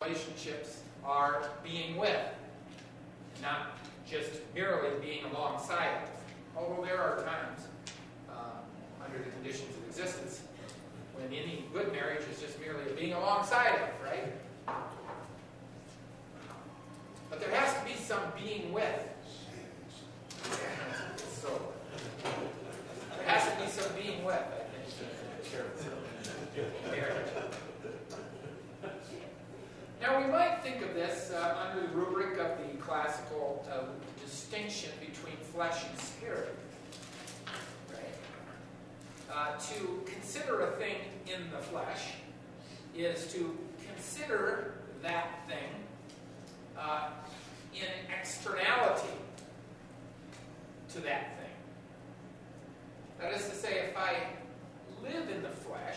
Relationships are being with, not just merely being alongside of. Although there are times, under the conditions of existence, when any good marriage is just merely being alongside of, right? But there has to be some being with. So, there has to be some being with, I think, marriage. Now, we might think of this under the rubric of the classical distinction between flesh and spirit. Right? To consider a thing in the flesh is to consider that thing in externality to that thing. That is to say, if I live in the flesh,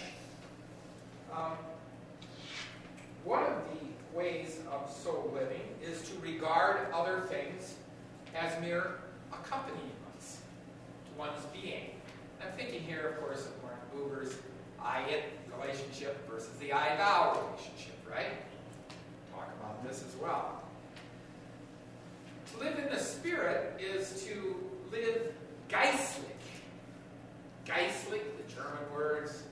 one of the ways of so living is to regard other things as mere accompaniments to one's being. I'm thinking here, of course, of Martin Buber's I-it relationship versus the I-thou relationship, right? Talk about this as well. To live in the Spirit is to live geistlich. Geistlich, the German words,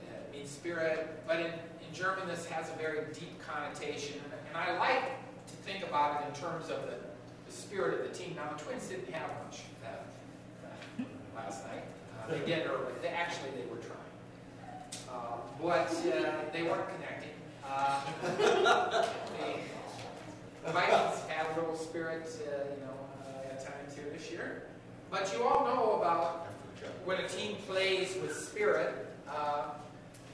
it means spirit, but in German this has a very deep connotation, and I like to think about it in terms of the spirit of the team. Now, the Twins didn't have much last night. They did early. They were trying. But they weren't connecting. The Vikings had a little spirit, at times here this year. But you all know about when a team plays with spirit,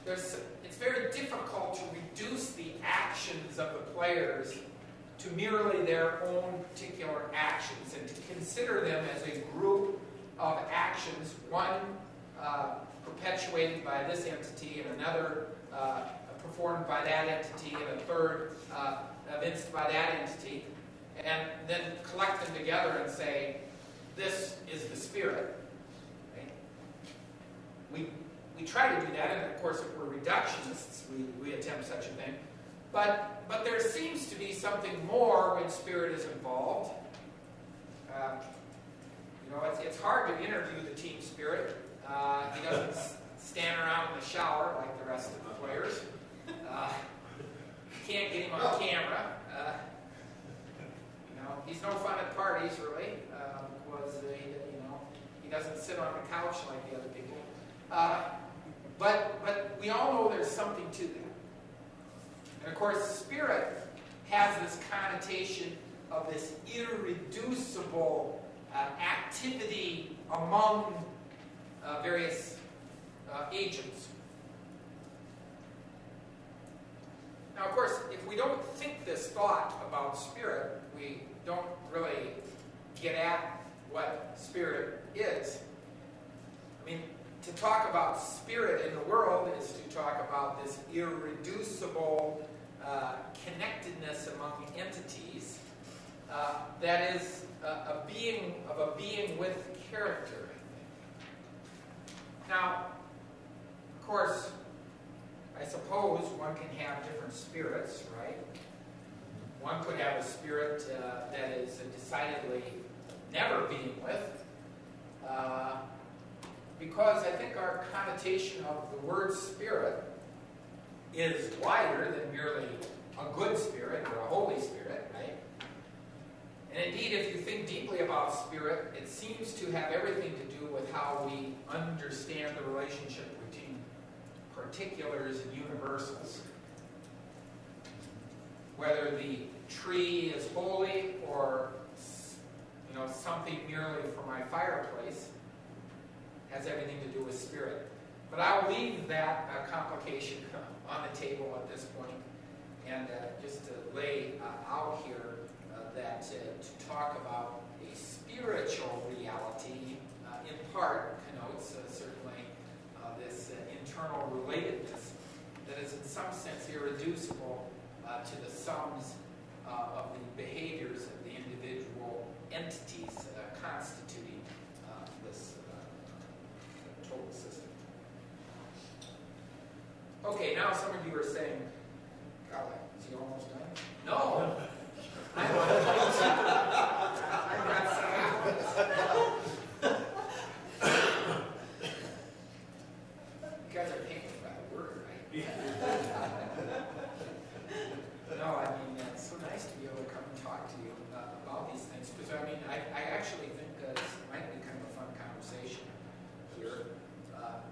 it's very difficult to reduce the actions of the players to merely their own particular actions and to consider them as a group of actions, one perpetuated by this entity and another performed by that entity and a third evinced by that entity, and then collect them together and say, this is the Spirit. Right? We try to do that, and of course if we're reductionists, we attempt such a thing. But there seems to be something more when Spirit is involved. It's hard to interview the team spirit. He doesn't stand around in the shower like the rest of the players. You can't get him on camera. He's no fun at parties, really, because he doesn't sit on the couch like the other people. But we all know there's something to that. And of course, spirit has this connotation of this irreducible activity among various agents. Now, of course, if we don't think this thought about spirit, we don't really get at what spirit is. I mean, to talk about spirit in the world is to talk about this irreducible connectedness among entities that is a being with character. Now, of course, I suppose one can have different spirits, right? One could have a spirit that is decidedly never being with, because I think our connotation of the word spirit is wider than merely a good spirit or a holy spirit, right? And indeed, if you think deeply about spirit, it seems to have everything to do with how we understand the relationship between particulars and universals. Whether the tree is holy or something merely for my fireplace has everything to do with spirit. But I'll leave that complication on the table at this point, and just to lay out here that to talk about a spiritual reality in part connotes certainly this internal relatedness that is in some sense irreducible to the sums of the behaviors of the individual entities constituting this total system. Okay, now some of you are saying, Is he almost done? No. I'm not You guys are paying for that word, right? No, I mean, it's so nice to be able to come and talk to you about these things, because I mean, I actually think that this might be kind of a fun conversation here,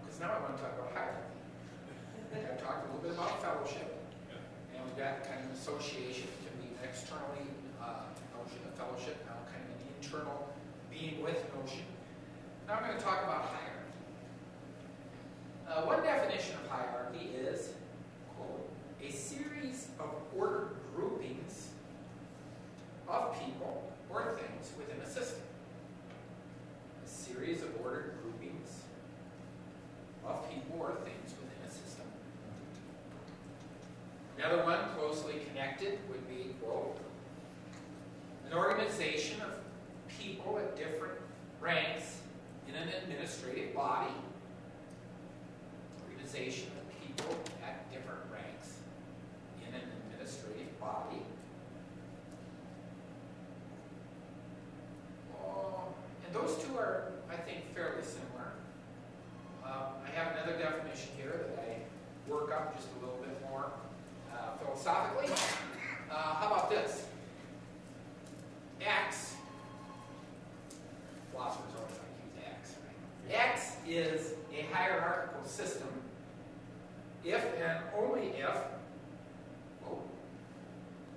because now I want to talk about hierarchy. I've talked a little bit about fellowship, and we've got kind of an association. It can be an externally notion of fellowship, now kind of an internal being with notion. Now I'm going to talk about hierarchy. One definition of hierarchy is, quote, a series of ordered groupings of people or things within a system. A series of ordered groupings of people or things within a system. Another one closely connected would be, quote, an organization of people at different ranks in an administrative body. Organization of people at different ranks in an administrative body. And those two are, I think, fairly similar. I have another definition here that I work up just a little bit more philosophically. How about this? X. Philosophers always like to use X, right? X is a hierarchical system if and only if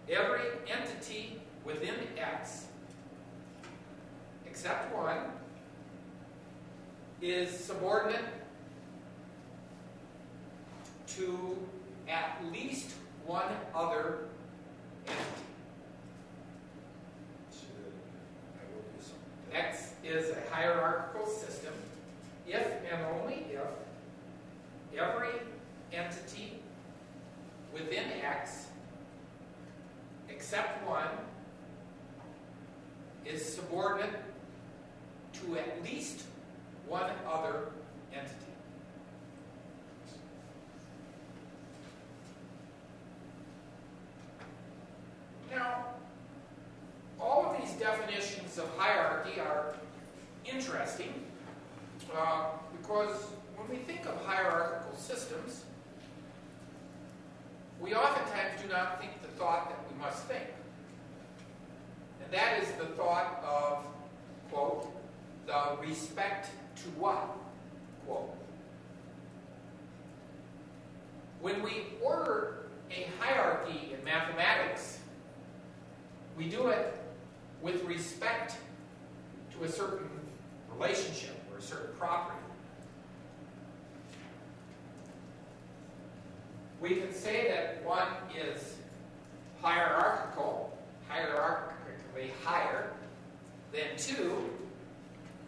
every entity within X, except one, is subordinate to at least one other entity. X is a hierarchical system if and only if every entity within X, except one, is subordinate to at least one other entity. Now, all of these definitions of hierarchy are interesting because when we think of hierarchical systems, we oftentimes do not think the thought that we must think. And that is the thought of, quote, the respect to what, quote. When we order a hierarchy in mathematics, we do it with respect to a certain relationship or a certain property. We can say that one is hierarchically higher than two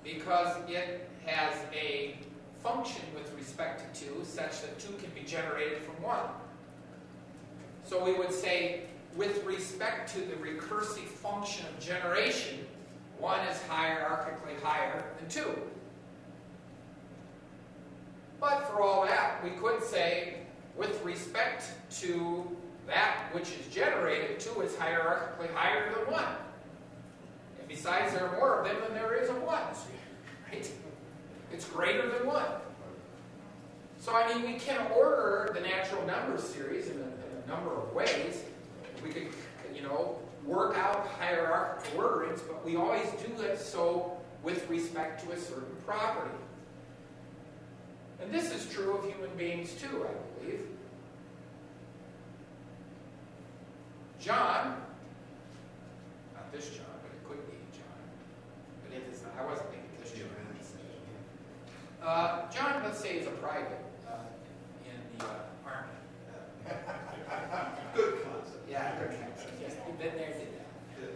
because it has a function with respect to two such that two can be generated from one. So we would say, with respect to the recursive function of generation, one is hierarchically higher than two. But for all that, we could say, with respect to that which is generated, two is hierarchically higher than one. And besides, there are more of them than there is of one. Right? It's greater than one. So, I mean, we can order the natural number series in a number of ways. We could, work out hierarchical orderings, but we always do it so with respect to a certain property. And this is true of human beings too, I believe. John, not this John, but it could be John, but it is not. I wasn't thinking this John. John, let's say, is a private in the Army. Good concept. Yeah, good concept. Yes, you've been there, did that.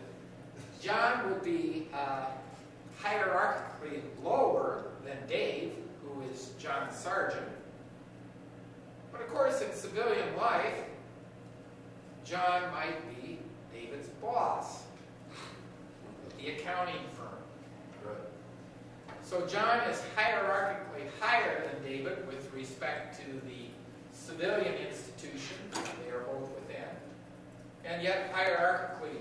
John would be hierarchically lower than Dave, who is John's sergeant. But of course, in civilian life, John might be David's boss at the accounting firm. Right. So John is hierarchically higher than David with respect to the civilian institution they are both within. and yet hierarchically